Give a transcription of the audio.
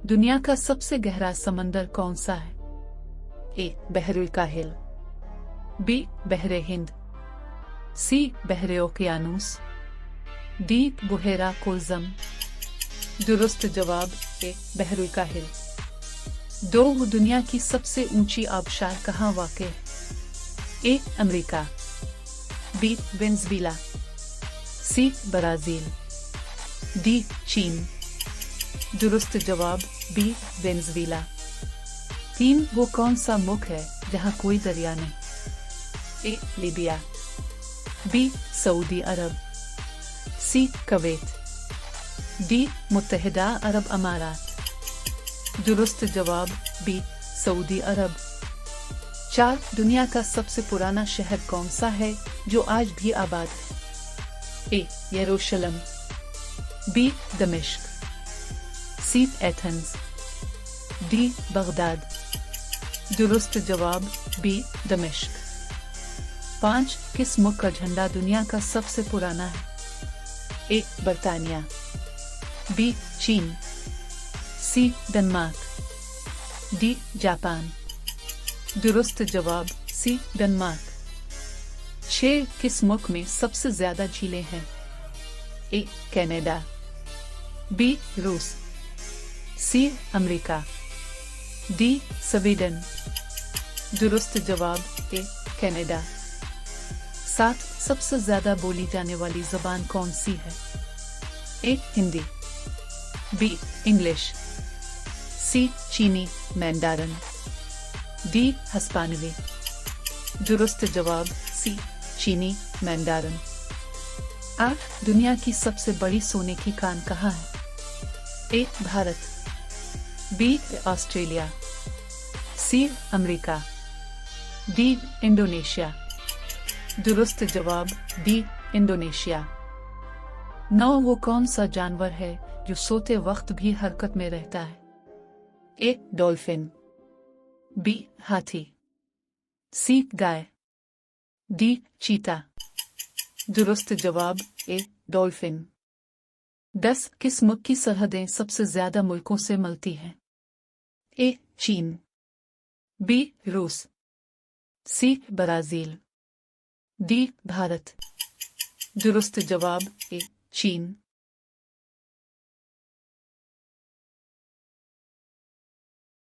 दुनिया का सबसे गहरा समंदर कौन सा है? ए. बहरुल काहिल, बी. बहरे हिंद, सी. बहरे ओकियानूस, डी. बुहेरा कुलज़म। दुरुस्त जवाब ए. बहरुल काहिल। 2. दुनिया की सबसे ऊंची आबशार कहाँ वाक़ है? A. America, B. Venezuela, C. Brazil, D. चीन। दुरुस्त जवाब बी. वेनेज़ुएला। 3. वो कौन सा मुल्क है जहाँ कोई दरिया नहीं? A. Libya, B. Saudi Arab, C. Kuwait, D. मुत्तहिदा अरब अमारात। दुरुस्त जवाब बी. सऊदी अरब। 4. दुनिया का सबसे पुराना शहर कौन सा है जो आज भी आबाद है? ए. यरूशलेम, बी. दमिश्क, सी. Athens, D. बगदाद। दुरुस्त जवाब बी. दमिश्क। 5. किस मुल्क का झंडा दुनिया का सबसे पुराना है? ए. बरतानिया, बी. चीन, सी. Denmark, D. जापान। दुरुस्त जवाब सी. डेनमार्क। 6. किस मुल्क में सबसे ज्यादा झीलें हैं? ए. Canada, B. रूस, सी. America, D. स्वीडन। दुरुस्त जवाब ए. कनाडा। 7. सबसे ज्यादा बोली जाने वाली जबान कौन सी है? ए. हिंदी, बी. इंग्लिश, सी. चीनी मैंडारिन, डी. हस्पानवी। दुरुस्त जवाब सी. चीनी मैंडारिन। 8. दुनिया की सबसे बड़ी सोने की खान कहाँ है? A. Bharat, B. Australia, C. America, D. Indonesia. दुरुस्त जवाब डी. इंडोनेशिया। 9. वो कौन सा जानवर है जो सोते वक्त भी हरकत में रहता है? ए. Dolphin, B. हाथी, सी. गाय, डी. चीता। दुरुस्त जवाब ए. डॉल्फिन। 10. किस मुल्क की सरहदें सबसे ज्यादा मुल्कों से मिलती हैं? ए. चीन, बी. रूस, सी. Brazil, D. भारत। दुरुस्त जवाब ए. चीन।